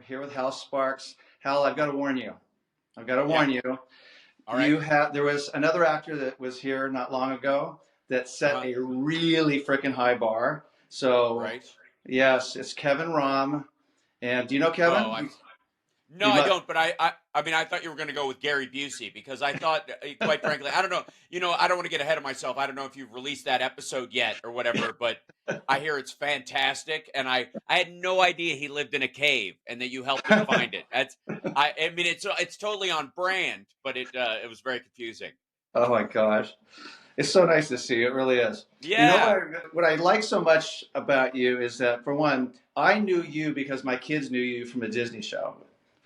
here with Hal Sparks. Hal, I've got to warn you. I've got to Yeah. warn you. All right. There was another actor that was here not long ago that set Uh-huh. a really freaking high bar. So, Right. yes, it's Kevin Rom. And do you know Oh, Kevin? no, You I must. don't. But I mean, I thought you were going to go with Gary Busey because I thought, quite frankly, I don't know. I don't want to get ahead of myself. I don't know if you've released that episode yet or whatever, but I hear it's fantastic, and I had no idea he lived in a cave and that you helped him find it. I mean, it's totally on brand, but it was very confusing. Oh my gosh. It's so nice to see you. It really is. You know Yeah. what I like so much about you is that, for one, I knew you because my kids knew you from a Disney show.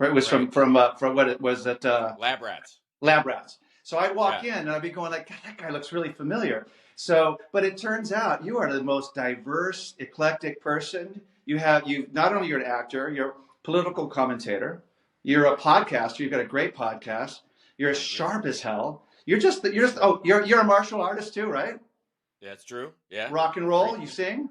It was Right. from what it was at Lab rats. Lab Rats. So I'd walk Yeah. in and I'd be going like, God, that guy looks really familiar. So, but it turns out you are the most diverse, eclectic person. You not only you're an actor, you're a political commentator, you're a podcaster. You've got a great podcast. You're as Thank you. sharp as hell. You're a martial artist too, right? That's true. Yeah. Rock and Pretty roll. You sing.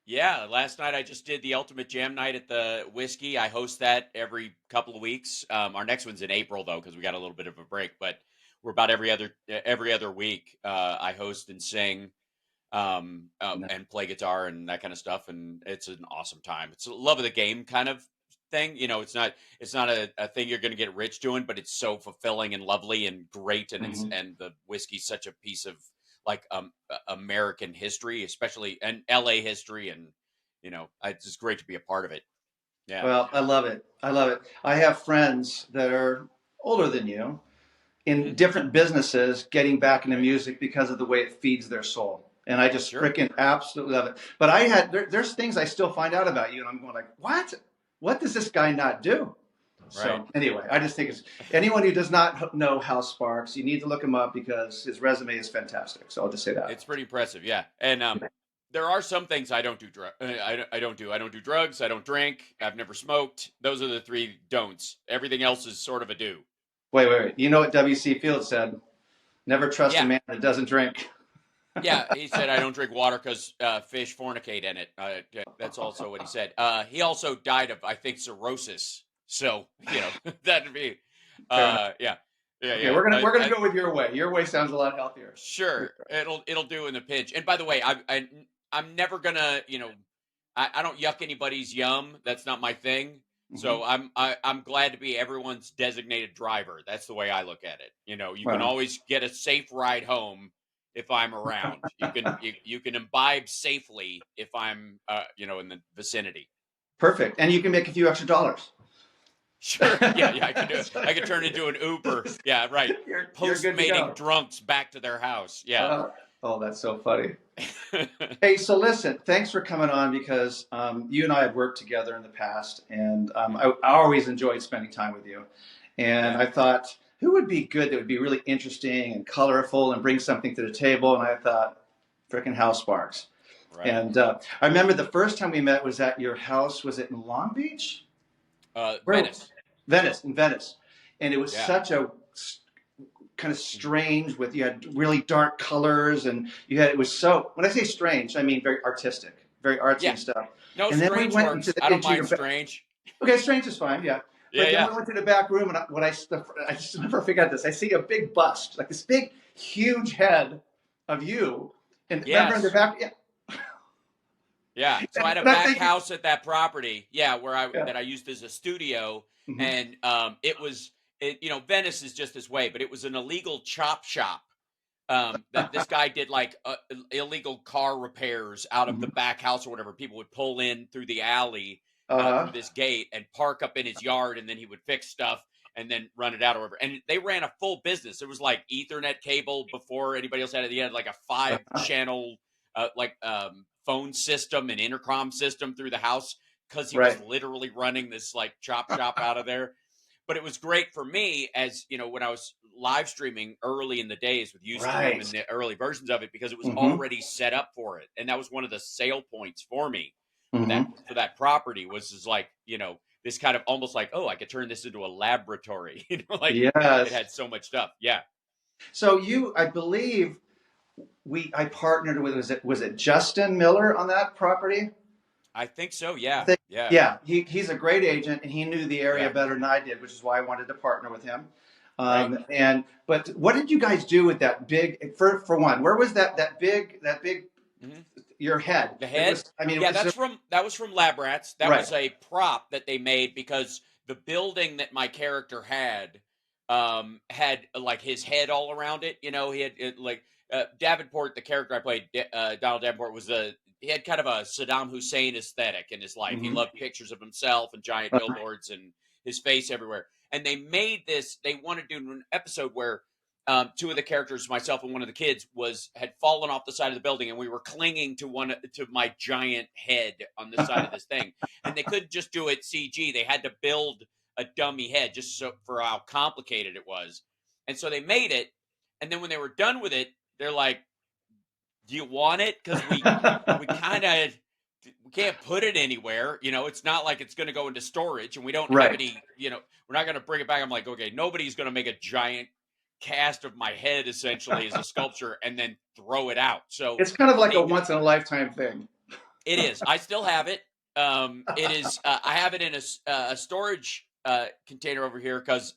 Yeah, last night I just did the Ultimate Jam Night at the Whiskey. I host that every couple of weeks. Our next one's in April though, because we got a little bit of a break. But we're about every other week. I host and sing, and play guitar and that kind of stuff, and it's an awesome time. It's a love of the game kind of thing. It's not a thing you're going to get rich doing, but it's so fulfilling and lovely and great, and Mhm. and the whiskey's such a piece of like American history, especially and LA history, and it's just great to be a part of it. Yeah. Well, I love it. I love it. I have friends that are older than you in Hmm. different businesses getting back into music because of the way it feeds their soul. And I just Sure. freaking absolutely love it. But there's things I still find out about you, and I'm going like, what? What does this guy not do? Right. So anyway, I just think it's anyone who does not know Hal Sparks, you need to look him up because his resume is fantastic. So I'll just say that. It's pretty impressive. Yeah. And there are some things I don't do. I don't do. I don't do drugs. I don't drink. I've never smoked. Those are the three don'ts. Everything else is sort of a do. Wait. You know what W.C. Fields said? Never trust a Yeah. man that doesn't drink. Yeah, he said I don't drink water because fish fornicate in it. That's also what he said. He also died of, I think, cirrhosis. So that'd be, Fair enough. yeah, yeah, Okay, yeah. we're gonna go with your way. Your way sounds a lot healthier. Sure, it'll do in the pinch. And by the way, I'm never gonna, I don't yuck anybody's yum. That's not my thing. Mm-hmm. So I'm glad to be everyone's designated driver. That's the way I look at it. You can Wow. always get a safe ride home if I'm around. You can imbibe safely if I'm in the vicinity. Perfect. And you can make a few extra dollars. Sure. Yeah, I can do it. I can turn into an Uber. Yeah, right. You're good to Postmating go. drunks back to their house. Yeah. Oh, that's so funny. Hey, so listen, thanks for coming on because you and I have worked together in the past, and I always enjoyed spending time with you. And Yeah. I thought, who would be good that would be really interesting and colorful and bring something to the table? And I thought, frickin' Hal Sparks. Right. And I remember the first time we met was at your house. Was it in Long Beach? Venice. In Venice. And it was Yeah. such a kind of strange you had really dark colors and it was so, when I say strange, I mean very artistic, very artsy Yeah. and stuff. No, And then we strange went works. into I don't into mind your, strange. okay, strange is fine, yeah. But then Yeah. we went to the back room and I just never forget this. I see a big bust, like this big, huge head of you. And remember in the Yes. back, yeah. Yeah. So I had a And I'm back thinking, house at that property. Yeah, yeah. that I used as a studio, Mhm. and Venice is just this way, but it was an illegal chop shop. That this guy did like illegal car repairs out of the Mhm. back house or whatever. People would pull in through the alley through Uh-huh. this gate and park up in his yard, and then he would fix stuff and then run it out or whatever. And they ran a full business. It was like Ethernet cable before anybody else had it. He had like a 5-channel phone system and intercom system through the house because he was Right. literally running this like chop shop out of there. But it was great for me as when I was live streaming early in the days with Ustream and Right. the early versions of it, because it was Mm-hmm. already set up for it. And that was one of the sale points for me Mm-hmm. for that property was just like, this kind of almost like, oh, I could turn this into a laboratory, like it Yes. had so much stuff. Yeah. So I believe I partnered with, was it Justin Miller on that property? I think so. I Yeah. think, Yeah. yeah, he's a great agent, and he knew the area Yeah. better than I did, which is why I wanted to partner with him. Right. But what did you guys do with that big? For one, where was that big Hmm. your head? The It head? was. I mean, it Yeah, was just, that was from Lab Rats. That right. was a prop that they made because the building that my character had like his head all around it. You know, he had like Davenport, the character I played, Donald Davenport, he had kind of a Saddam Hussein aesthetic in his life. He Hmm. loved pictures of himself and giant billboards and his face everywhere. And they made this. They wanted to do an episode where two of the characters, myself and one of the kids, had fallen off the side of the building, and we were clinging to my giant head on the side of this thing. And they couldn't just do it CG; they had to build a dummy head just so for how complicated it was. And so they made it, and then when they were done with it, they're like, "Do you want it? Because we kind of." We can't put it anywhere. You know, it's not like it's going to go into storage, and we don't have Right. any. We're not going to bring it back. I'm like, okay, nobody's going to make a giant cast of my head essentially as a sculpture and then throw it out. So It's kind of like a they once in a lifetime thing. it is. I still have it. It is. I have it in a storage container over here because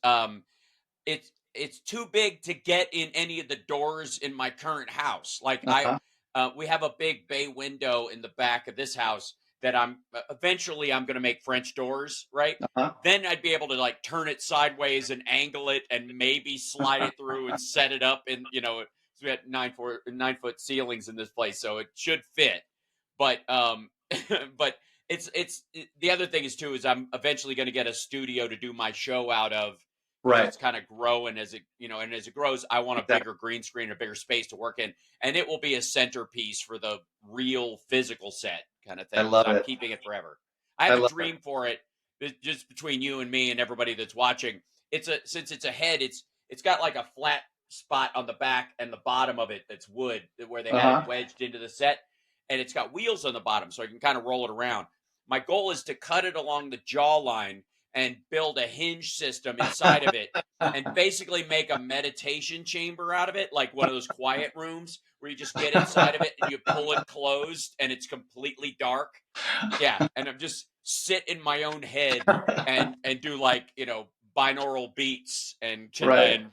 it's too big to get in any of the doors in my current house. Like Uh-huh. we have a big bay window in the back of this house that I'm going to make French doors, right? Uh-huh. Then I'd be able to like turn it sideways and angle it and maybe slide it through and set it up in, so we had 9 foot ceilings in this place, so it should fit. But but the other thing is too is I'm eventually going to get a studio to do my show out of because Right. it's kind of growing and as it grows, I want a Exactly. bigger green screen, a bigger space to work in, and it will be a centerpiece for the real physical set kind of I thing because love I'm it. keeping it forever. I I have a love it. dream for it, just between you and me and everybody that's watching. Since it's a head, it's got like a flat spot on the back and the bottom of it that's wood where they had it Uh-huh. wedged into the set, and it's got wheels on the bottom so I can kind of roll it around. My goal is to cut it along the jawline and build a hinge system inside of it and basically make a meditation chamber out of it, like one of those quiet rooms where you just get inside of it and you pull it closed and it's completely dark. Yeah, and I'm just sit in my own head and do like binaural beats Right.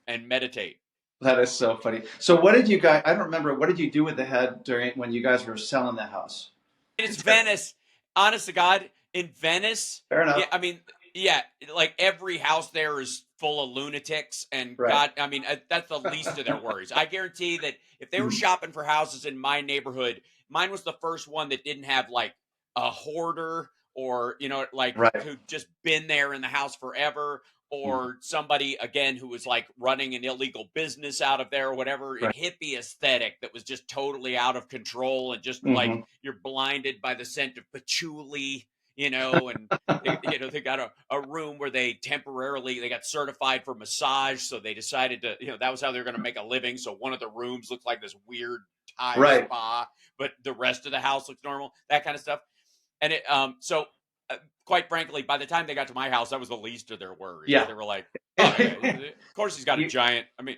and meditate. That is so funny. So what did you guys, I don't remember, what did you do with the head during when you guys were selling the house? And it's Venice. Honest to God, in Venice, Fair yeah, enough. I mean, yeah, like every house there is full of lunatics, and Right. God, I mean, that's the least of their worries. I guarantee that if they were Mhm. shopping for houses in my neighborhood, mine was the first one that didn't have like a hoarder or like Right. who just been there in the house forever, Mhm. or somebody again who was like running an illegal business out of there or whatever, a Right. hippie aesthetic that was just totally out of control and just like Hmm. you're blinded by the scent of patchouli, and they got a room where they got certified for massage, so they decided to, that was how they're going to make a living. So one of the rooms looked like this weird Thai Right. spa, but the rest of the house looks normal, that kind of stuff. And quite frankly, by the time they got to my house, that was the least of their worries. Yeah. They were like, "Oh yeah, of course he's got a You, giant." I mean,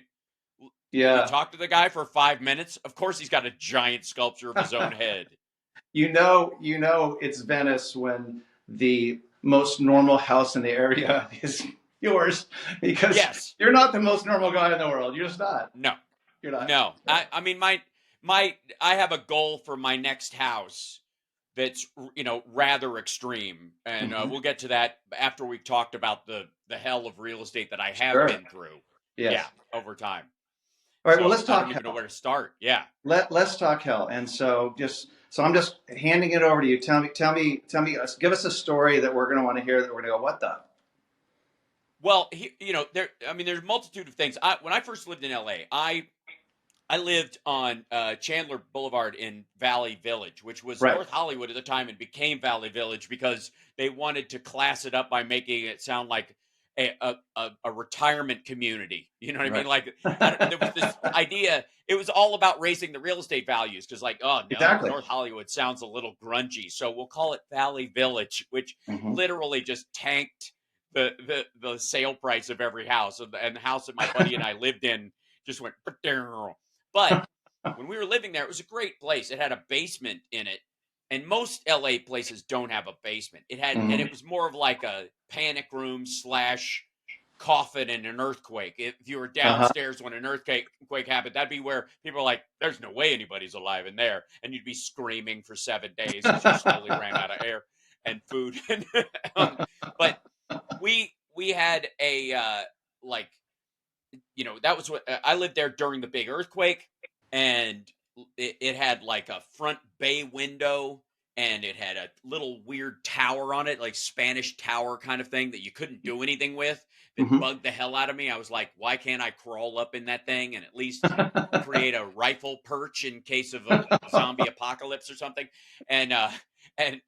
you yeah. talk to the guy for 5 minutes. Of course, he's got a giant sculpture of his own head. It's Venice when the most normal house in the area is yours because Yes. you're not the most normal guy in the world. You're just not. No. You're not. No. Yeah. I mean, I have a goal for my next house that's rather extreme, and Hmm. we'll get to that after we've talked about the hell of real estate that I have Sure. been through. Yeah, Yes. over time. All right. Well, So let's I don't talk even know hell. where to start. Yeah. Let's talk hell. And so I'm just handing it over to you. Tell me. Give us a story that we're going to want to hear. That we're going to go, what the? Well, there's a multitude of things. When I first lived in LA, I lived on Chandler Boulevard in Valley Village, which was Right. North Hollywood at the time and became Valley Village because they wanted to class it up by making it sound like a retirement community. You know what I mean? Right. Like there was this idea. It was all about raising the real estate values because, like, oh no, Exactly. North Hollywood sounds a little grungy, so we'll call it Valley Village, which Hmm. literally just tanked the sale price of every house, and the house that my buddy and I lived in just went. But when we were living there, it was a great place. It had a basement in it, and most LA places don't have a basement. And it was more of like a panic room slash coffin in an earthquake. If you were Uh-huh. downstairs when an earthquake happened, that'd be where people are like, "There's no way anybody's alive in there," and you'd be screaming for 7 days because you slowly ran out of air and food. But we had a like that was what I lived there during the big earthquake, and it had like a front bay window, and it had a little weird tower on it, like Spanish tower kind of thing that you couldn't do anything with. That Mhm. bugged the hell out of me. I was like, why can't I crawl up in that thing and at least create a rifle perch in case of a zombie apocalypse or something? And and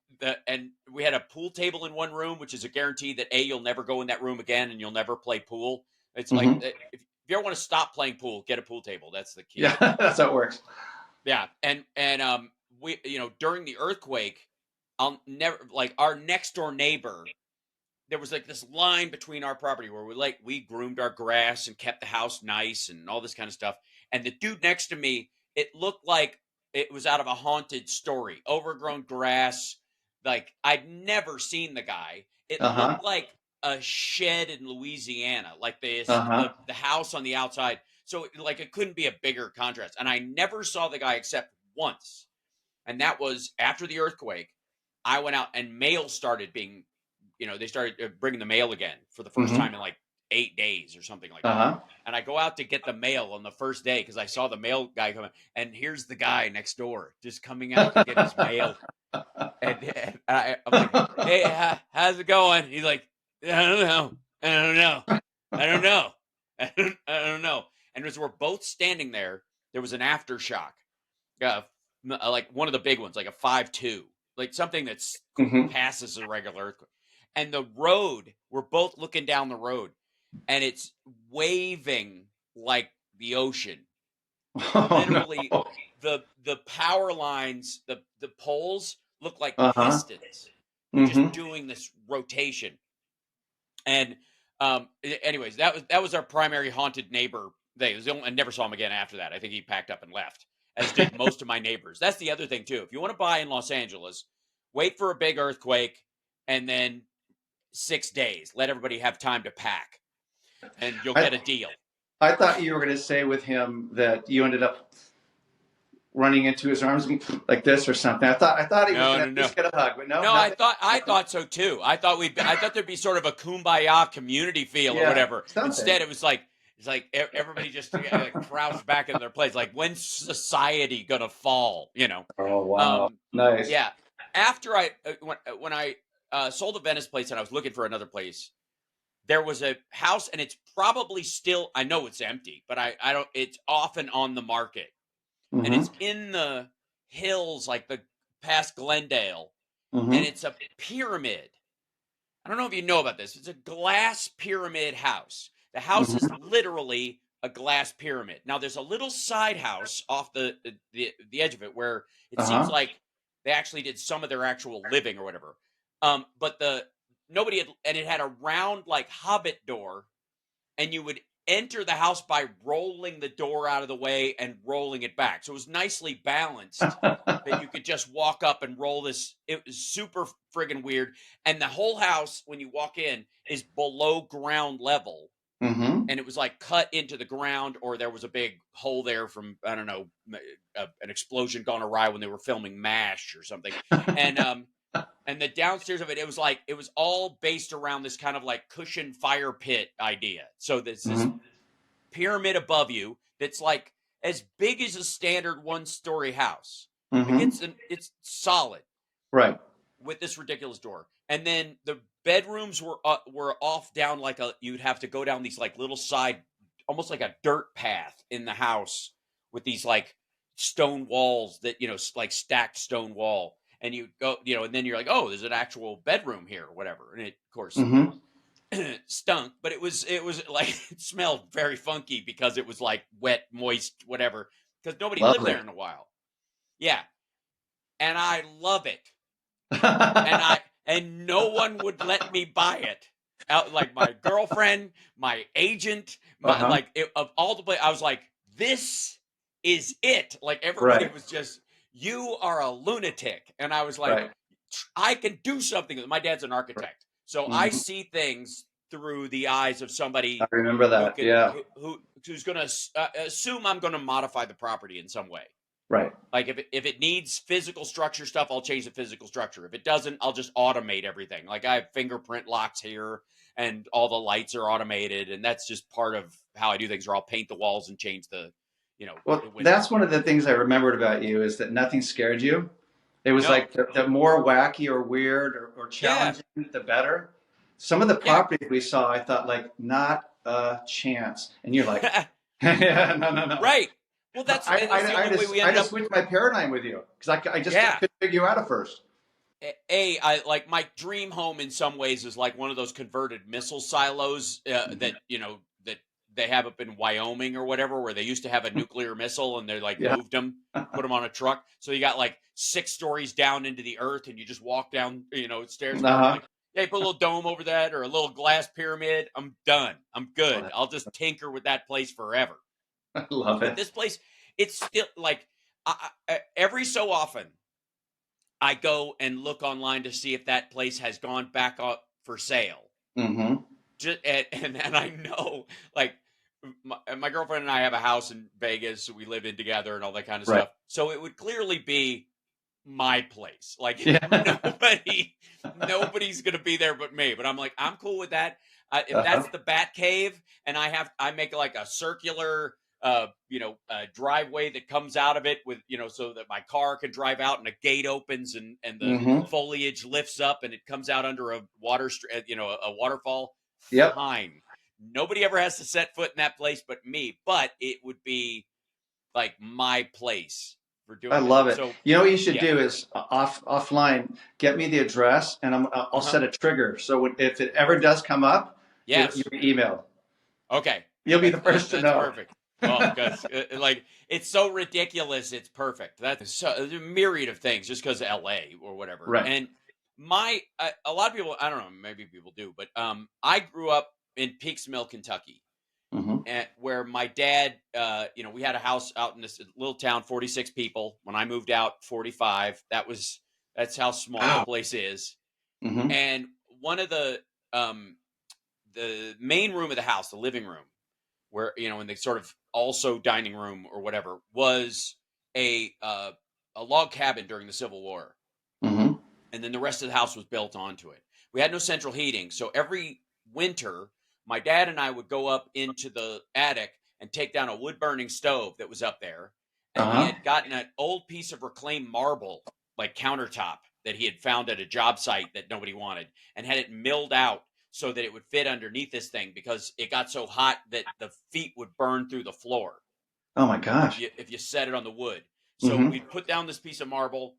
and we had a pool table in one room, which is a guarantee that you'll never go in that room again and you'll never play pool. It's like Mhm. if you ever want to stop playing pool, get a pool table. That's the Yeah, key. that's how it works. Yeah, and we during the earthquake, I'll never like our next door neighbor. There was like this line between our property where we groomed our grass and kept the house nice and all this kind of stuff. And the dude next to me, it looked like it was out of a haunted story. Overgrown grass. Like I'd never seen the guy. It Uh-huh. looked like a shed in Louisiana, like Uh-huh. the house on the outside. So like it couldn't be a bigger contrast. And I never saw the guy except once, and that was after the earthquake. I went out and mail started being, they started bringing the mail again for the first Mhm. time in like 8 days or something like that. Uh-huh. And I go out to get the mail on the first day because I saw the mail guy coming, and here's the guy next door just coming out to get his mail. And I'm like, "Hey, how's it going?" He's like, "I don't know, I don't know, I don't know, I don't know." And as we're both standing there, there was an aftershock, uh, like one of the big ones, like a 5.2, like something that's Mhm. passes a regular earthquake. And the road, we're both looking down the road, and it's waving like the ocean. Oh Literally, no. the power lines, the poles look like Uh-huh. pistons. They're just Mhm. doing this rotation. And anyways, that was our primary haunted neighbor thing. It was the only, I never saw him again after that. I think he packed up and left, as did most of my neighbors. That's the other thing too. If you want to buy in Los Angeles, wait for a big earthquake and then 6 days. Let everybody have time to pack, and you'll I get a deal. I thought you were going to say with him that you ended up running into his arms like this or something. I thought he was No, going to no, at no. least get a hug, but no, No, I nothing. thought I Nothing. thought so too. I thought there'd be sort of a kumbaya community feel or Yeah, whatever. something. Instead, it's like everybody just crouched back in their place. Like when's society gonna fall? Oh wow, Um, nice. yeah. After I when I sold the Venice place and I was looking for another place, there was a house and it's probably still. I know it's empty, but I don't. It's often on the market and Mm-hmm. it's in the hills, like the past Glendale, and Mm-hmm. it's a pyramid. I don't know if you know about this. It's a glass pyramid house. The house is Mm-hmm. literally a glass pyramid. Now there's a little side house off the edge of it where it seems Uh-huh. like they actually did some of their actual living or whatever. But the nobody had, and it had a round like hobbit door, and you would enter the house by rolling the door out of the way and rolling it back. So it was nicely balanced that you could just walk up and roll this. It was super friggin' weird. And the whole house, when you walk in, is below ground level. Mm-hmm. And it was like cut into the ground, or there was a big hole there from, I don't know, an explosion gone awry when they were filming MASH or something. And and the downstairs of it, it was all based around this kind of like cushion fire pit idea. So there's this Mm-hmm. pyramid above you that's like as big as a standard one-story house. Like Mm-hmm. it's solid Right. with this ridiculous door. And then the bedrooms were off down like you'd have to go down these like little side, almost like a dirt path in the house with these like stone walls that like stacked stone wall. And you go, and then you're like, oh, there's an actual bedroom here, or whatever. And it, of course, Mm-hmm. stunk, but it was like it smelled very funky because it was like wet, moist, whatever. Because nobody lived Lovely. there in a while. Yeah, and I love it, and I and no one would let me buy it. Out like my girlfriend, my agent, my Uh-huh. of all the play, I was like, this is it. Like everybody Right. was just you are a lunatic. And I was like, Right. I can do something. My dad's an Right. architect. So I Mhm. see things through the eyes of I somebody remember who that. can, Yeah. who's going to assume I'm going to modify the property in some way. Right. Like if it needs physical structure stuff, I'll change the physical structure. If it doesn't, I'll just automate everything. Like I have fingerprint locks here, and all the lights are automated, and that's just part of how I do things. Or I'll paint the walls and change the, the Well, that's windows. one of the things I remembered about you is that nothing scared you. It was No, like the more wacky or weird or yeah, challenging, the better. Some of the yeah, properties we saw, I thought like not a chance, and you're like, yeah, no, no, no. right. Well, that's I, and I, that's the I only way just we I ended just up. switched my paradigm with you because I just Yeah, couldn't figure you out at first. I like my dream home in some ways is like one of those converted missile silos that that they have up in Wyoming or whatever, where they used to have a nuclear missile and they like Yeah. moved them, put them on a truck. So you got like 6 stories down into the earth, and you just walk down, stairs across. I'm Uh-huh. like, hey, put a little dome over that or a little glass pyramid. I'm done. I'm Oh, good. I'll just tinker with that place forever. I love But it. this place, it's still like every so often I go and look online to see if that place has gone back up for sale. Mm-hmm. Just, and I know, like, my girlfriend and I have a house in Vegas we live in together and all that kind of Right. stuff. So it would clearly be my place. Like Yeah. nobody's gonna be there but me. But I'm like, I'm cool with that. If Uh-huh. that's the Bat Cave, and I make like a circular, driveway that comes out of it with, so that my car can drive out and a gate opens and the Mm-hmm. foliage lifts up and it comes out under a a waterfall. Yep. Fine. Nobody ever has to set foot in that place but me. But it would be like my place for I doing that. love it. So You know what you should yeah. do is offline, get me the address, and I'll Uh-huh. set a trigger. So if it ever does come up, you'll Yes. be emailed. Okay. You'll be the first to That's know. perfect. Well, because like it's so ridiculous, it's perfect. That's there's a myriad of things just because L.A. or whatever. Right. And a lot of people, I don't know, maybe people do, but I grew up in Peeks Mill, Kentucky, Mm-hmm. where my dad, we had a house out in this little town, 46 people. When I moved out, 45. That's how small the Wow. place is. Mm-hmm. And one of um, the main room of the house, the living room, where in the sort of also dining room or whatever, was a uh, a log cabin during the Civil War, Mm-hmm. and then the rest of the house was built onto it. We had no central heating, so every winter, my dad and I would go up into the attic and take down a wood burning stove that was up there, and he Uh-huh. had gotten an old piece of reclaimed marble, like countertop, that he had found at a job site that nobody wanted, and had it milled out so that it would fit underneath this thing because it got so hot that the feet would burn through the floor Oh my if gosh. you set it on the wood. So Mm-hmm. we'd put down this piece of marble,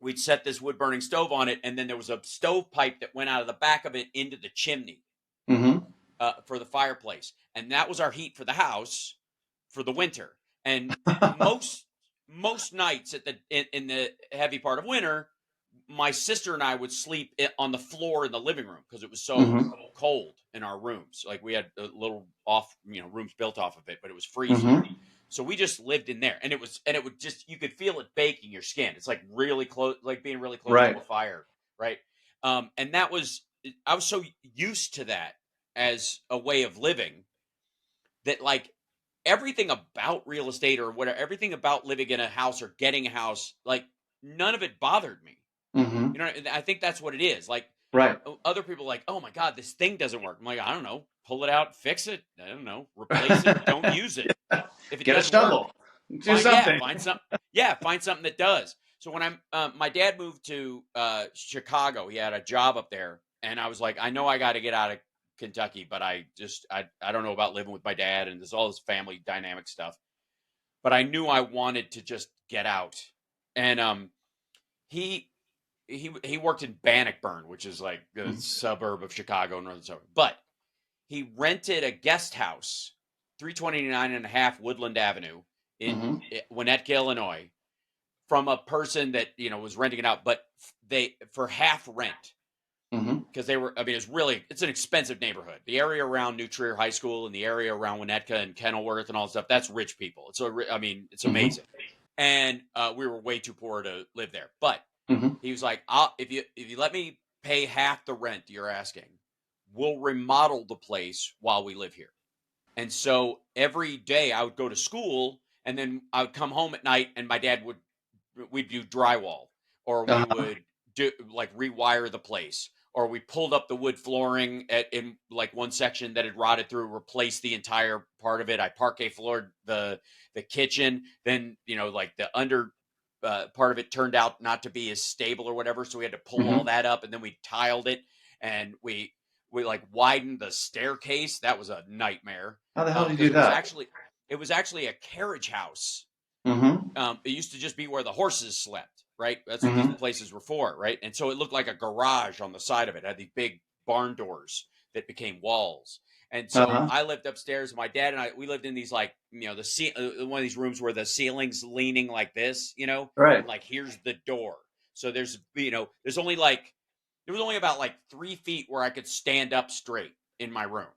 we'd set this wood burning stove on it, and then there was a stove pipe that went out of the back of it into the chimney Mm-hmm. for the fireplace, and that was our heat for the house for the winter. And most nights in the heavy part of winter, my sister and I would sleep on the floor in the living room because it was so Mm-hmm. cold in our rooms. Like we had a little rooms built off of it, but it was freezing. Mm-hmm. So we just lived in there, and it would just, you could feel it baking your skin. It's like really close, like being really close to Right. a fire, right? And I was so used to that as a way of living that like everything about real estate or whatever, everything about living in a house or getting a house, like none of it bothered me. Mm-hmm. I think that's what it is. Like Right. other people are like, oh my God, this thing doesn't work. I'm like, I don't know, pull it out, fix it. I don't know, replace it, don't use it. If it Get a doesn't work, shovel. Do something. find something that does. So when my dad moved to Chicago, he had a job up there, and I was like, I know I got to get out of Kentucky, but I don't know about living with my dad, and there's all this family dynamic stuff. But I knew I wanted to just get out, and he he worked in Bannockburn, which is like a suburb of Chicago, northern suburb. But he rented a guest house, 329 and a half Woodland Avenue in Mm-hmm. Winnetka, Illinois, from a person that was renting it out, but they for half rent Mm-hmm. because they were. I mean, it's an expensive neighborhood. The area around New Trier High School and the area around Winnetka and Kenilworth and all that stuff, that's rich people. I mean, it's Mm-hmm. amazing. and we were way too poor to live there. But Hmm. he was like, if you let me pay half the rent you're asking, we'll remodel the place while we live here. And so every day I would go to school, and then I would come home at night, and my dad would we'd do drywall, or we Uh-huh. would do like rewire the place, or we pulled up the wood flooring in like one section that had rotted through, replaced the entire part of it. I parquet floored the kitchen. Then like the under part of it turned out not to be as stable or whatever, so we had to pull all Hmm. that up, and then we tiled it, and we like widened the staircase. That was a nightmare How the hell do you because do that? it was actually a carriage house. Hmm. It used to just be where the horses slept, right? That's what these Hmm. places were for, right? And so it looked like a garage on the side of it. It had these big barn doors that became walls. And so Uh-huh. I lived upstairs. My dad and we lived in these like one of these rooms where the ceiling's leaning like this, and Right. like here's the door. So there was only about like 3 feet where I could stand up straight in my room,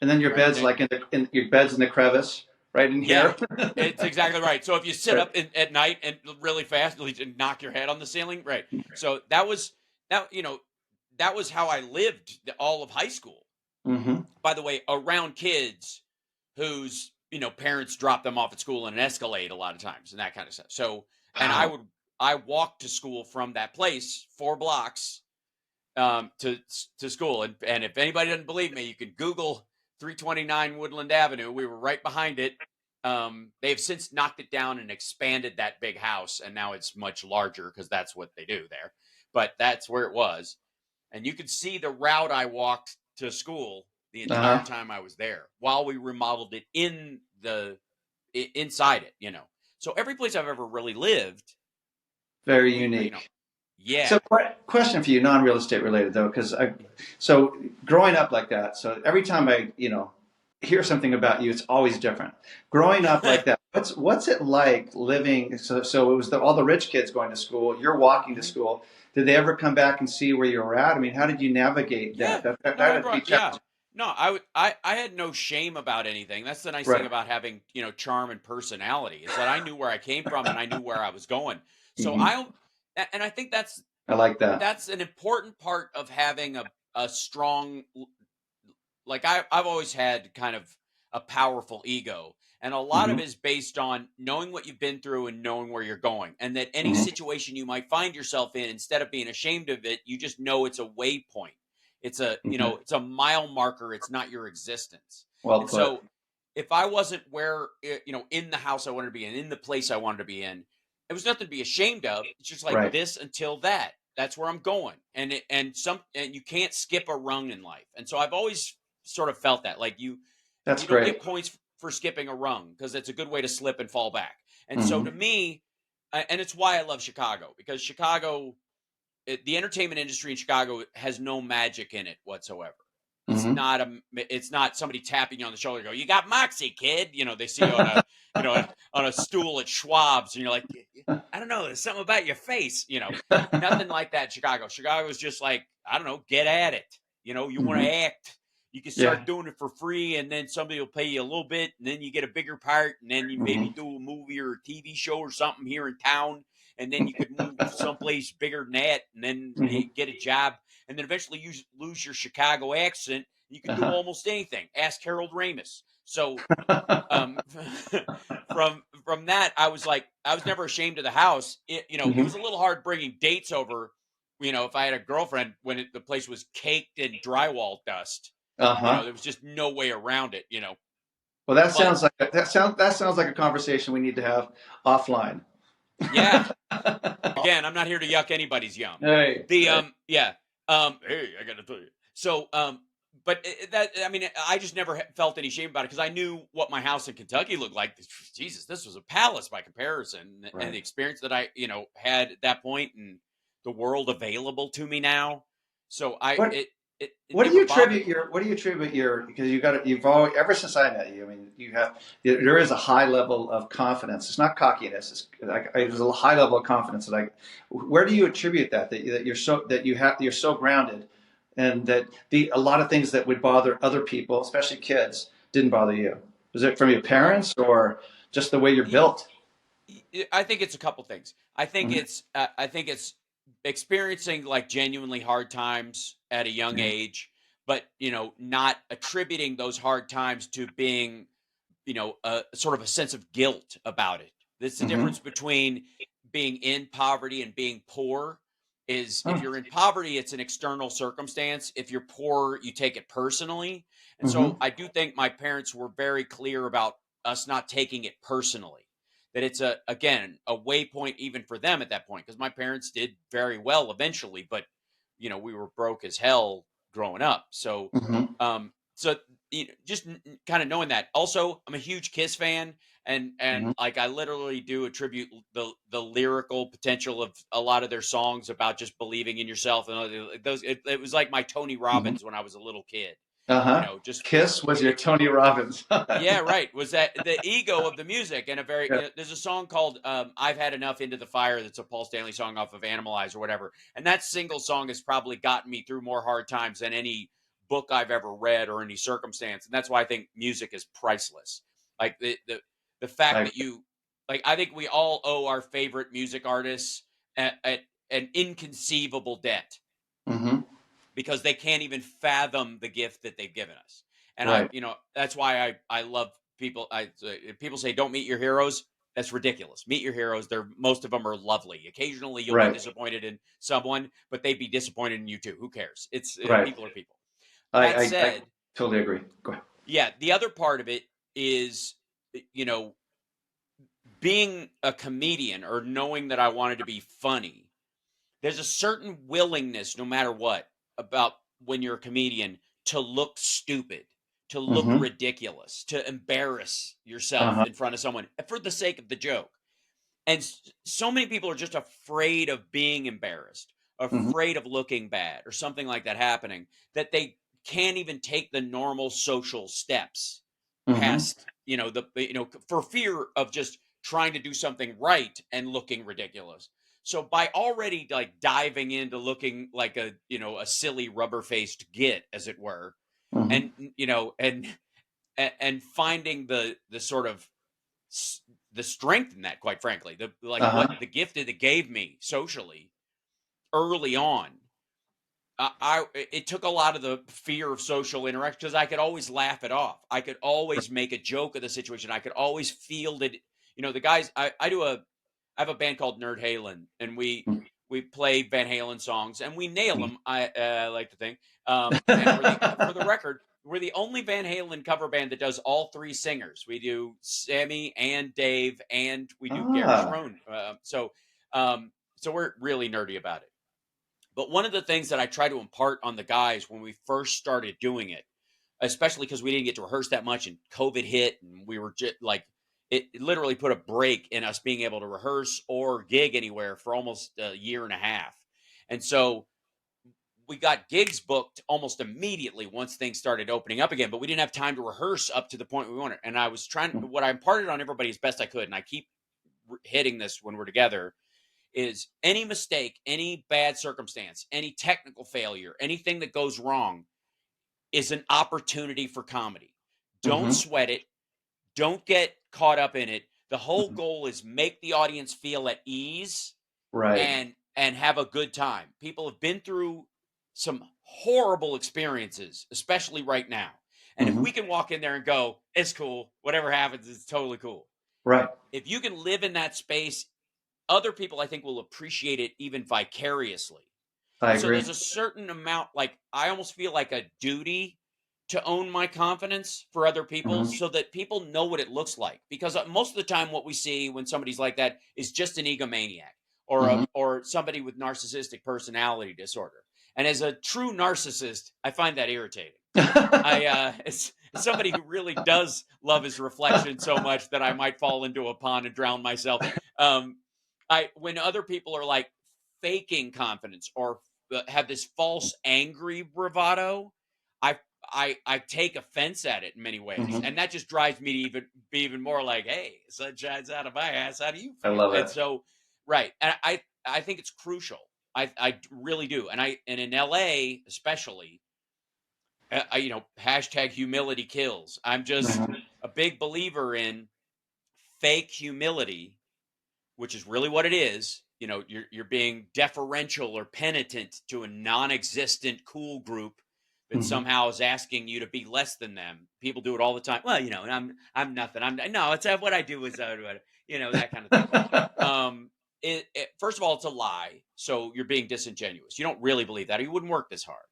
And then your right? bed's like in your bed's in the crevice, right in Yeah, here. it's exactly right. So if you sit Right. up at night and really fast, and knock your head on the ceiling, right? So that was how I lived all of high school. Hmm. By the way, around kids whose parents dropped them off at school in an Escalade a lot of times and that kind of stuff. So and Wow. I walked to school from that place 4 blocks to school. And if anybody doesn't believe me, you can Google 329 Woodland Avenue. We were right behind it. They've since knocked it down and expanded that big house, and now it's much larger because that's what they do there. But that's where it was, and you could see the route I walked to school the entire Uh-huh. time I was there, while we remodeled it inside it. So every place I've ever really lived, Very we unique. yeah. So, question for you, non-real estate related though, so growing up like that, so every time I, hear something about you, it's always different. Growing up like that, what's it like living? So it was all the rich kids going to school. You're walking to Mhm. school. Did they ever come back and see where you were at? I mean, how did you navigate that? Yeah. That No, I had to be brought yeah. challenging. No, I had no shame about anything. That's the nice thing Right. about having, charm and personality, is that I knew where I came from and I knew where I was going. So Hmm. and I think I like that. that's an important part of having a strong, like I've always had kind of a powerful ego, and a lot of Hmm. it is based on knowing what you've been through and knowing where you're going, and that any Hmm. situation you might find yourself in, instead of being ashamed of it, you just know it's a waypoint. It's a Hmm. it's a mile marker. It's not your existence. Well And put. so if I wasn't where in the house I wanted to be in the place I wanted to be in, it was nothing to be ashamed of. It's just like Right. this until that. That's where I'm going, and you can't skip a rung in life. And so I've always sort of felt that, like, That's you don't great. get points for skipping a rung because it's a good way to slip and fall back. And so to Hmm. me, and it's why I love Chicago, because the entertainment industry in Chicago has no magic in it whatsoever. Hmm. It's not somebody tapping you on the shoulder and go, "You got moxie, kid." They see you on a on a stool at Schwab's, and you're like, "I don't know, there's something about your face." Nothing like that in Chicago. Chicago is just like, I don't know, get at it. You want Hmm. to act, you can Yeah. start doing it for free, and then somebody will pay you a little bit, and then you get a bigger part, and then you maybe Hmm. do a movie or a TV show or something here in town, and then you could move someplace bigger than that, and then Hmm. get a job, and then eventually you lose your Chicago accent. You can do Uh-huh. almost anything. Ask Harold Ramis. So um, from that, I was never ashamed of the house. It Hmm. was a little hard bringing dates over. If I had a girlfriend when the place was caked in drywall dust. Uh-huh. There was just no way around it. Well, that But sounds like that sounds like a conversation we need to have offline. yeah, again, I'm not here to yuck anybody's yum. Hey, The hey. yeah, hey, I got to tell you. So but that, I mean, I just never felt any shame about it because I knew what my house in Kentucky looked like. Jesus, this was a palace by comparison, and the Right. experience that I had at that point, and the world available to me now. So What it what do never you bothered attribute me. your because you've always ever since I met you. I mean, there is a high level of confidence. It's not cockiness. There's a high level of confidence that where do you attribute that you're so grounded, and that a lot of things that would bother other people, especially kids, didn't bother you? Is it from your Well, parents or just the way you're built? I think it's a couple things. Mhm. I think it's experiencing like genuinely hard times at a young Yeah. age, but not attributing those hard times to being a sort of a sense of guilt about it. That's the Mhm. difference between being in poverty and being poor. Is if Oh. you're in poverty, it's an external circumstance. If you're poor, you take it personally. And so Mhm. I do think my parents were very clear about us not taking it personally. That it's again a waypoint even for them at that point, because my parents did very well eventually, but we were broke as hell growing up. Mhm. So just kind of knowing that. Also, I'm a huge Kiss fan, and Mhm. like I literally do attribute the lyrical potential of a lot of their songs about just believing in yourself and those. It was like my Tony Mhm. Robbins when I was a little kid. Uh-huh. Just Kiss was your Tony Robbins. yeah, right. Was that the ego of the music and a very Yeah. there's a song called I've Had Enough Into the Fire that's a Paul Stanley song off of Animalize or whatever. And that single song has probably gotten me through more hard times than any book I've ever read or any circumstance. And that's why I think music is priceless. Like the fact I, that I think we all owe our favorite music artists at an inconceivable debt mhm. because they can't even fathom the gift that they've given us. And Right. that's why I love people. If people say don't meet your heroes. That's ridiculous. Meet your heroes. Most of them are lovely. Occasionally you'll be Right. disappointed in someone, but they'd be disappointed in you too. Who cares? It's Right. people are people. I, That I, I said, totally agree. Go ahead. yeah, the other part of it is you know being a comedian or knowing that I wanted to be funny. There's a certain willingness, no matter what, about when you're a comedian to look stupid, to look Mhm. ridiculous, to embarrass yourself Uh-huh. in front of someone for the sake of the joke. And so many people are just afraid of being embarrassed, Mhm. afraid of looking bad or something like that happening, that they can't even take the normal social steps Mhm. past, for fear of just trying to do something right and looking ridiculous. So by already like diving into looking like a silly rubber faced git, as it were, Mhm. and and finding the sort of the strength in that, quite frankly, the like what Uh-huh. the gift that it gave me socially early on. It took a lot of the fear of social interaction because I could always laugh it off. I could always make a joke of the situation. I could always field it. The guys. I have a band called Nerd Halen, and we play Van Halen songs, and we nail Mhm. them. I like to think. And for the record, we're the only Van Halen cover band that does all three singers. We do Sammy and Dave, and we do Gary Ah. Sharon. So we're really nerdy about it. But one of the things that I try to impart on the guys when we first started doing it, especially because we didn't get to rehearse that much and COVID hit and we were just like, it literally put a break in us being able to rehearse or gig anywhere for almost a year and a half. And so we got gigs booked almost immediately once things started opening up again, but we didn't have time to rehearse up to the point we wanted. And I was trying, what I imparted on everybody as best I could, and I keep hitting this when we're together, is any mistake, any bad circumstance, any technical failure, anything that goes wrong is an opportunity for comedy. Don't Mhm. sweat it. Don't get caught up in it. The whole Mhm. goal is make the audience feel at ease Right. and have a good time. People have been through some horrible experiences, especially right now. And if Mhm. we can walk in there and go, it's cool, whatever happens, it's totally cool. Right. If you can live in that space, other people I think will appreciate it even vicariously. I And so agree. there's a certain amount, like I almost feel like a duty to own my confidence for other people Mhm. so that people know what it looks like. Because most of the time, what we see when somebody's like that is just an egomaniac Mhm. or somebody with narcissistic personality disorder. And as a true narcissist, I find that irritating. As somebody who really does love his reflection so much that I might fall into a pond and drown myself. Um, when other people are like faking confidence or have this false angry bravado, I I take offense at it in many ways, Mhm. and that just drives me to be even more like, hey, sun shines out of my ass. How do you I feel? love And it. so, right, and I think it's crucial. I really do, and in LA especially, hashtag humility kills. I'm just Mhm. a big believer in fake humility which is really what it is. You know, you're being deferential or penitent to a non-existent cool group that Hmm. somehow is asking you to be less than them. People do it all the time. Well, you know, I'm nothing. I'm no. It's what I do is you know, that kind of thing. Um, first of all, it's a lie. So you're being disingenuous. You don't really believe that, or you wouldn't work this hard.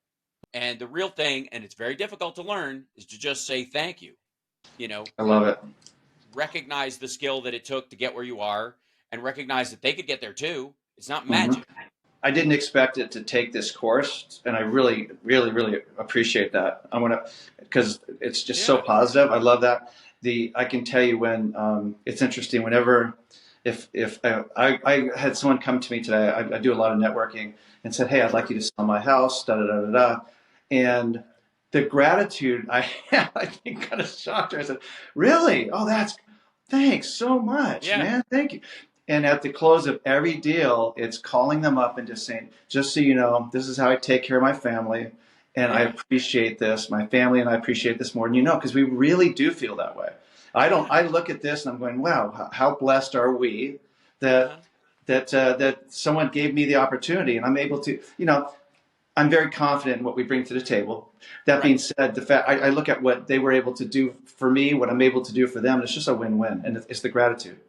And the real thing, and it's very difficult to learn, is to just say thank you. You know, I love it. recognize the skill that it took to get where you are, and recognize that they could get there too. It's not Hmm. magic. I didn't expect it to take this course, and I really, really, really appreciate that. I want to, because it's just so Yeah. positive. I love that. I can tell you when it's interesting. Whenever, if I had someone come to me today, I do a lot of networking, and said, "Hey, I'd like Sure. you to sell my house." Da da da da da, and the gratitude I had, I think, kind of shocked her. I said, "Really? Oh, thanks so much, Yeah. man. Thank you." And at the close of every deal, it's calling them up and just saying, just so you know, this is how I take care of my family. And I Yeah. appreciate this. My family and I appreciate this more than you know, because we really do feel that way. Yeah. I look at this and I'm going, wow, how blessed are we that, Uh-huh. that someone gave me the opportunity and I'm able to, you know, I'm very confident in what we bring to the table. That Right. being said, the fact I look at what they were able to do for me, what I'm able to do for them, and it's just a win-win. And it's the gratitude.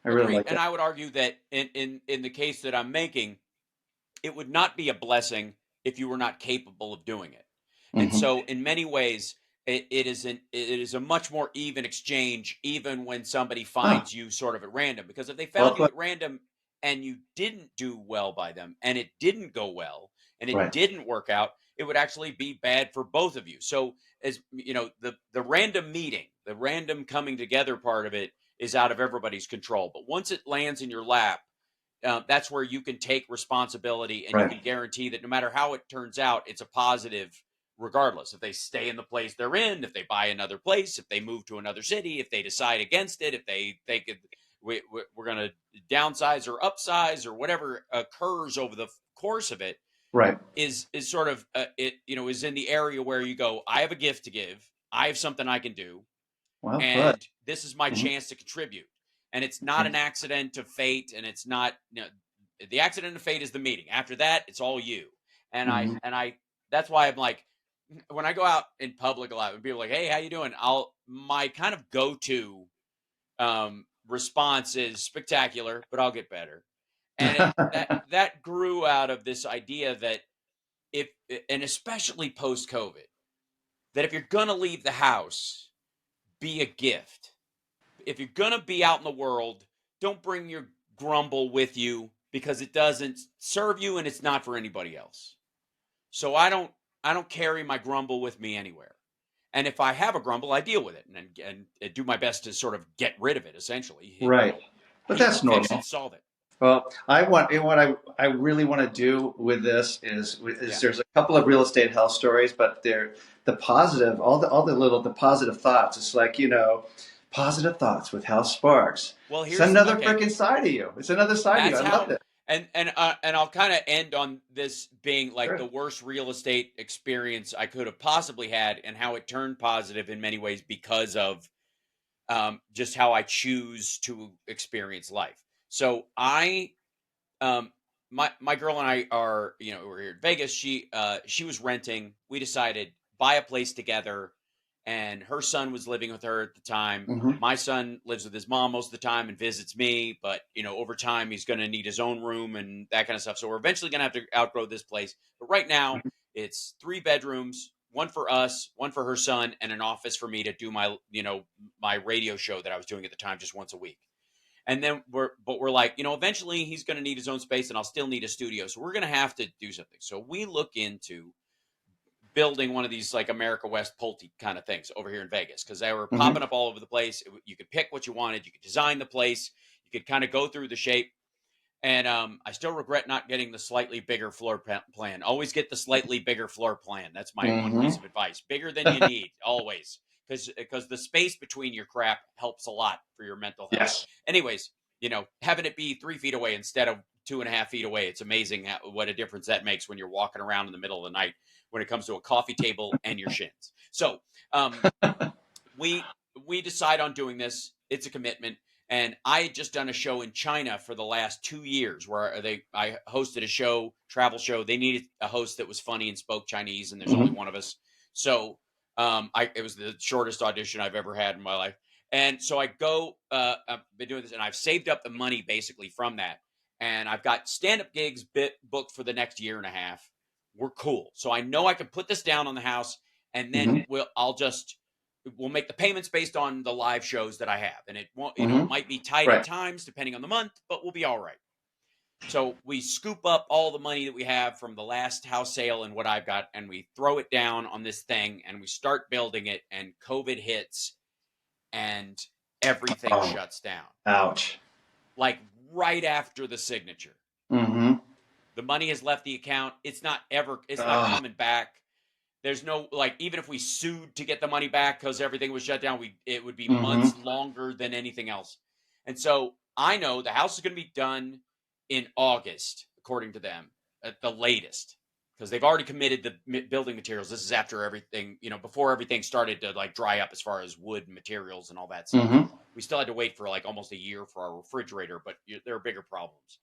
I really Agreed. like And that. I would argue that in the case that I'm making, it would not be a blessing if you were not capable of doing it. And Hmm. so in many ways, it is a much more even exchange, even when somebody Ah, finds you sort of at random. Because if they well found you put. at random and you didn't do well by them, and it didn't go well, and it Right. didn't work out, it would actually be bad for both of you. So as you know, the random meeting, the random coming together part of it is out of everybody's control. But once it lands in your lap, that's where you can take responsibility and you Right. can guarantee that no matter how it turns out, it's a positive regardless. If they stay in the place they're in, if they buy another place, if they move to another city, if they decide against it, if they think we're going to downsize or upsize or whatever occurs over the course of it, Right. is sort of it, you know, is in the area where you go, I have a gift to give, I have something I can do, Well put. and this is my Hmm. chance to contribute. And it's not an accident of fate, and it's not, you know, the accident of fate is the meeting. After that, it's all you. Hmm. And I that's why I'm like, when I go out in public a lot, when people are like, hey, how you doing? I'll my kind of go-to response is spectacular, but I'll get better. And that grew out of this idea that if, and especially post COVID, that if you're gonna leave the house, be a gift. If you're going to be out in the world, don't bring your grumble with you because it doesn't serve you and it's not for anybody else. So I don't carry my grumble with me anywhere. And if I have a grumble, I deal with it and do my best to sort of get rid of it. Essentially, you Right. know, But heal that's it, fix normal. it, solve it. Well, what I really want to do with this is Yeah. there's a couple of real estate health stories, but they're the positive, all the little the positive thoughts. It's like, you know, positive thoughts with Hal Sparks. Well, It's here's another okay. freaking side of you. It's another side of you. That's I love how, it. and I'll kind of end on this being like the Sure. worst real estate experience I could have possibly had, and how it turned positive in many ways because of just how I choose to experience life. So um, my girl and I are, you know, we're here in Vegas. She was renting. We decided buy a place together, and her son was living with her at the time. Hmm. My son lives with his mom most of the time and visits me, but you know, over time he's going to need his own room and that kind of stuff. So we're eventually going to have to outgrow this place. But right now, it's 3 bedrooms, one for us, one for her son, and an office for me to do my, you know, my radio show that I was doing at the time just once a week. And then we're like, you know, eventually he's going to need his own space and I'll still need a studio. So we're going to have to do something. So we look into building one of these like America West Pulte kind of things over here in Vegas because they were Hmm. popping up all over the place. You could pick what you wanted. You could design the place. You could kind of go through the shape. And I still regret not getting the slightly bigger floor plan. Always get the slightly bigger floor plan. That's my one Hmm. piece of advice. Bigger than you need, always, because the space between your crap helps a lot for your mental health. Yes. Anyways, you know, having it be 3 feet away instead of 2.5 feet away, it's amazing what a difference that makes when you're walking around in the middle of the night when it comes to a coffee table and your shins. So um, we we decide on doing this. It's a commitment, And I had just done a show in China for the last 2 years where I hosted a show, travel show. They needed a host that was funny and spoke Chinese, and there's only one of us. So it was the shortest audition I've ever had in my life. And so I go, I've been doing this, and I've saved up the money basically from that. And I've got stand-up gigs booked for the next year and a half. We're cool. So I know I can put this down on the house, and then we'll make the payments based on the live shows that I have. And it won't, it might be tight at times depending on the month, but we'll be all right. So we scoop up all the money that we have from the last house sale and what I've got, and we throw it down on this thing, and we start building it, and COVID hits, and everything shuts down. Ouch. Like right after the signature. The money has left the account. It's not coming back. There's no, like, even if we sued to get the money back because everything was shut down, it would be months longer than anything else. And so I know the house is going to be done in August, according to them, at the latest, because they've already committed the building materials. This is after everything, before everything started to like dry up as far as wood materials and all that stuff. We still had to wait for like almost a year for our refrigerator, but there are bigger problems.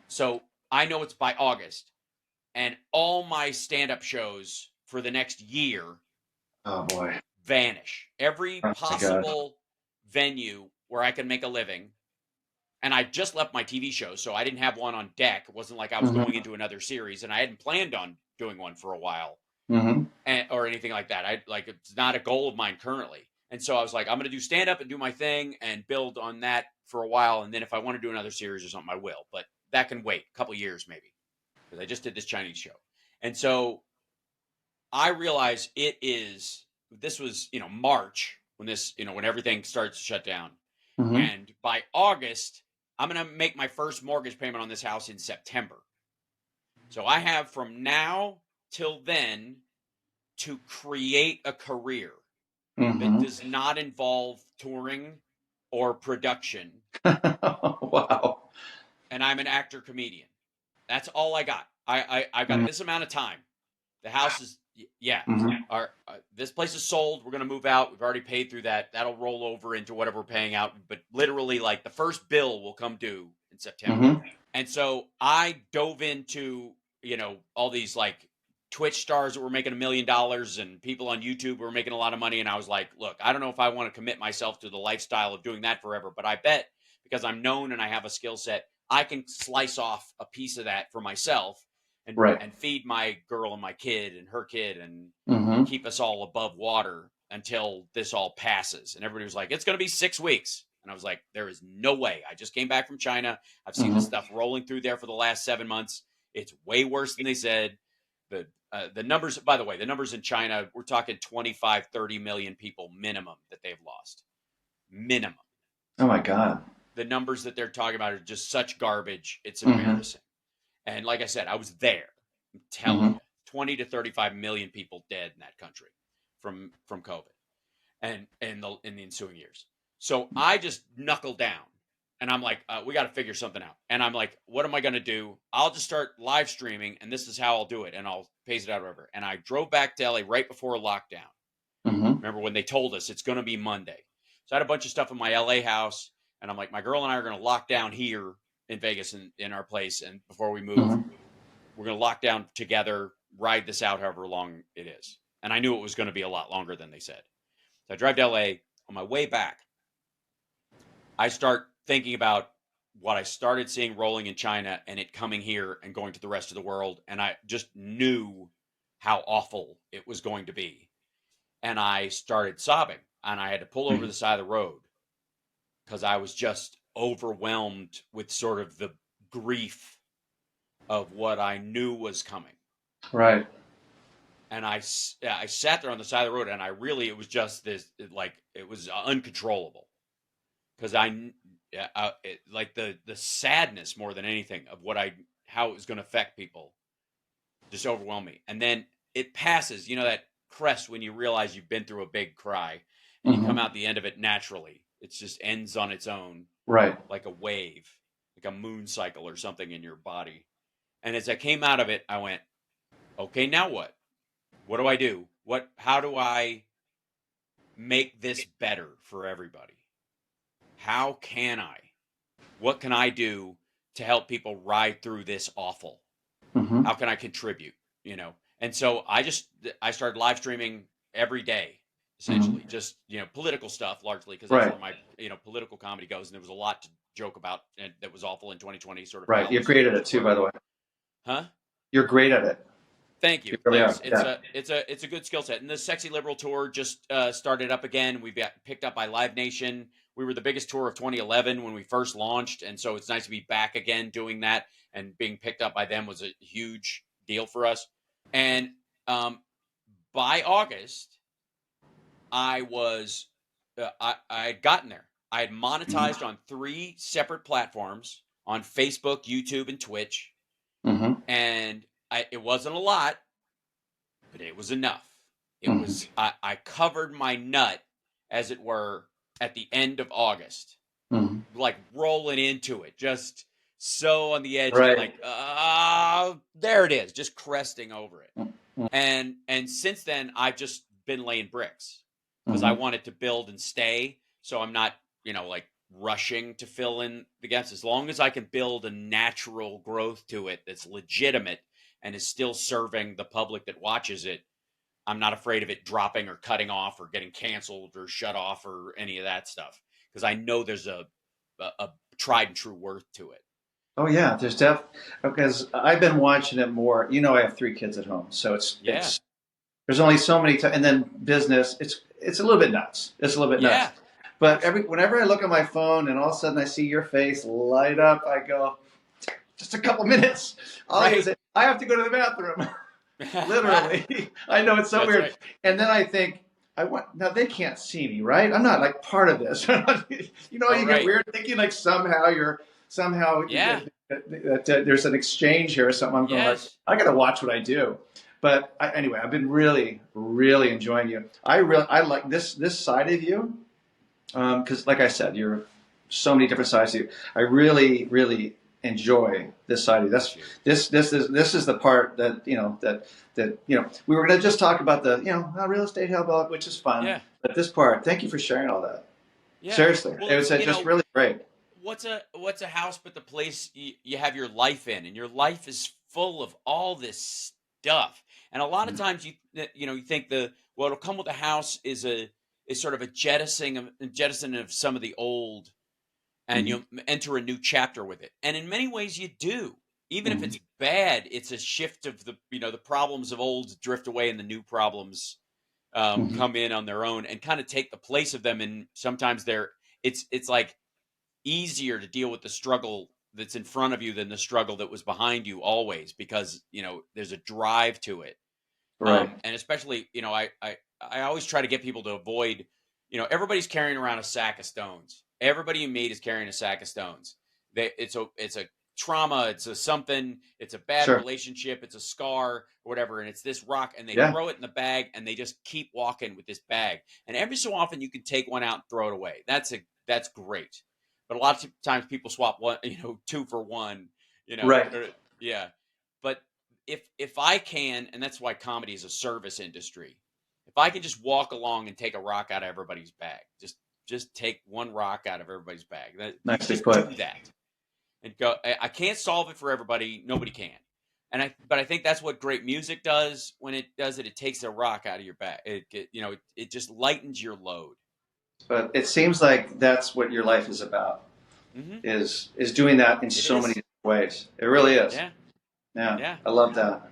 So I know it's by August, and all my stand-up shows for the next year vanish. Every possible venue where I can make a living. And I just left my TV show, so I didn't have one on deck. It wasn't like I was going into another series, and I hadn't planned on doing one for a while or anything like that. It's not a goal of mine currently. And so I was like, I'm going to do stand-up and do my thing and build on that for a while. And then if I want to do another series or something, I will. But that can wait a couple years maybe, because I just did this Chinese show. And so I realize this was, March when when everything starts to shut down. And by August, I'm going to make my first mortgage payment on this house in September. So I have from now till then to create a career that does not involve touring or production. Wow. And I'm an actor comedian. That's all I got. I got this amount of time. The house is, this place is sold. We're going to move out. We've already paid through that. That'll roll over into whatever we're paying out. But literally, like, the first bill will come due in September. And so I dove into, all these, like, Twitch stars that were making $1 million and people on YouTube were making a lot of money. And I was like, look, I don't know if I want to commit myself to the lifestyle of doing that forever. But I bet because I'm known and I have a skill set, I can slice off a piece of that for myself. And feed my girl and my kid and her kid and keep us all above water until this all passes. And everybody was like, it's going to be 6 weeks. And I was like, there is no way. I just came back from China. I've seen this stuff rolling through there for the last 7 months. It's way worse than they said. The numbers, by the way, the numbers in China, we're talking 25, 30 million people minimum that they've lost. Minimum. Oh, my God. The numbers that they're talking about are just such garbage. It's embarrassing. And like I said, I was there. I'm telling you, 20 to 35 million people dead in that country from COVID and in the ensuing years. So I just knuckled down and I'm like, we got to figure something out. And I'm like, what am I going to do? I'll just start live streaming and this is how I'll do it. And I'll pace it out or whatever. And I drove back to LA right before lockdown. Remember when they told us it's going to be Monday. So I had a bunch of stuff in my LA house. And I'm like, my girl and I are going to lock down here in Vegas in our place, and before we move, we're going to lock down together, ride this out however long it is. And I knew it was going to be a lot longer than they said. So I drive to LA. On my way back, I start thinking about what I started seeing rolling in China and it coming here and going to the rest of the world. And I just knew how awful it was going to be. And I started sobbing, and I had to pull over the side of the road because I was just overwhelmed with sort of the grief of what I knew was coming. Right. And I sat there on the side of the road, and it was just this, like, it was uncontrollable because like the sadness more than anything of how it was going to affect people just overwhelmed me. And then it passes, that crest when you realize you've been through a big cry and you come out the end of it naturally. It just ends on its own. Right. Like a wave, like a moon cycle or something in your body. And as I came out of it, I went, okay, now what? What do I do? How do I make this better for everybody? what can I do to help people ride through this awful? Mm-hmm. How can I contribute? And so I started live streaming every day, Mm-hmm. essentially, just political stuff largely, because that's Right. where my political comedy goes, and there was a lot to joke about and that was awful in 2020, sort of Right. You're fallacies great at of it too, growth. by the way. Huh? You're great at it. Thank You you. really are. Thanks. It's Yeah. a good skill set. And the Sexy Liberal tour just started up again. We got picked up by Live Nation. We were the biggest tour of 2011 when we first launched, and so it's nice to be back again doing that. And being picked up by them was a huge deal for us. And by August, I was I had gotten there. I had Mm-hmm. monetized on 3 separate platforms on Facebook, YouTube, and Twitch, Mm-hmm. and it wasn't a lot, but it was enough. It Mm-hmm. was I covered my nut, as it were, at the end of August, Mm-hmm. like rolling into it, just so on the edge, Right. like there it is, just cresting over it. Mm-hmm. And since then, I've just been laying bricks because I Mm-hmm. wanted to build and stay, so I'm not like rushing to fill in the gaps. As long as I can build a natural growth to it that's legitimate and is still serving the public that watches it, I'm not afraid of it dropping or cutting off or getting canceled or shut off or any of that stuff, because I know there's a tried and true worth to it. Oh yeah, there's because I've been watching it more. I have 3 kids at home, so Yeah, it's there's only so many times, and then business. It's a little bit nuts. It's a little bit nuts. yeah, But absolutely. whenever I look at my phone and all of a sudden I see your face light up, I go, just a couple minutes. All you Right. say, I have to go to the bathroom. Literally. I know it's so That's weird. right. And then I think, now they can't see me, right? I'm not like part of this. Oh, You get right. weird thinking like somehow Yeah. that there's an exchange here or something. I'm going like, Yes. I got to watch what I do. But anyway, I've been really, really enjoying you. I like this side of you because, like I said, you're so many different sides of you. I really, really enjoy this side of you. This is the part that we were going to just talk about the real estate help out, which is fun. Yeah. But this part, thank you for sharing all that. Yeah. Seriously, it Well, was just really great. what's a house but the place you have your life in, and your life is full of all this stuff. And a lot of times you think what'll come with a house is sort of a jettison of some of the old, and Mm-hmm. you'll enter a new chapter with it. And in many ways you do. Even if Mm-hmm. it's bad, it's a shift of the problems of old drift away and the new problems Mm-hmm. come in on their own and kind of take the place of them. And sometimes it's like easier to deal with the struggle that's in front of you than the struggle that was behind you always, because there's a drive to it. Right. And especially, I always try to get people to avoid, everybody's carrying around a sack of stones. Everybody you meet is carrying a sack of stones. It's a trauma, it's a something, it's a bad Sure. relationship, it's a scar or whatever, and it's this rock, and they Yeah. throw it in the bag and they just keep walking with this bag. And every so often you can take one out and throw it away. That's great. But a lot of times people swap one, 2 for 1, Right. yeah. But if I can, and that's why comedy is a service industry. If I can just walk along and take a rock out of everybody's bag, just take one rock out of everybody's bag. You Nicely just do put. that and go. I can't solve it for everybody. Nobody can. But I think that's what great music does. When it does it, it takes a rock out of your bag. It just lightens your load. But it seems like that's what your life is about. Hmm. Is doing that in It so many is. different ways. It really is. Yeah. Yeah, Yeah. I love that.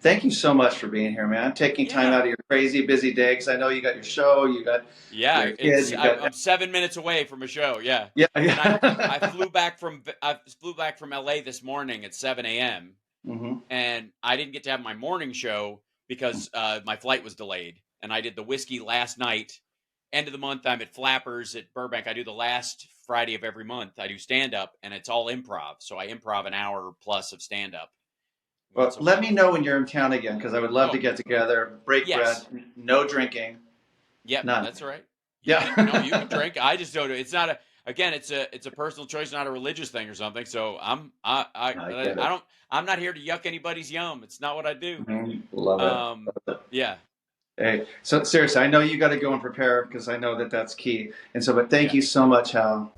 Thank you so much for being here, man. Taking time Yeah. out of your crazy busy day because I know you got your show, you got Yeah, your kids, you got I'm 7 minutes away from a show. Yeah, yeah, and I yeah. flew back from LA this morning at 7 a.m. Hmm. and I didn't get to have my morning show because my flight was delayed. And I did the whiskey last night. End of the month, I'm at Flappers at Burbank. I do the last Friday of every month. I do stand up, and it's all improv. So I improv an hour plus of stand up Well, once a let month. me know when you're in town again because I would love to Oh, get together, break bread, yes. no drinking, Yep, none. that's all right. You can no, you can Yeah. drink. I just don't. It's not a. Again, it's a personal choice, not a religious thing or something. So I get it. I'm not here to yuck anybody's yum. It's not what I do. Love it. Um, yeah. Hey, so seriously, I know you got to go and prepare because I know that that's key. And so, but thank Yeah. you so much, Hal.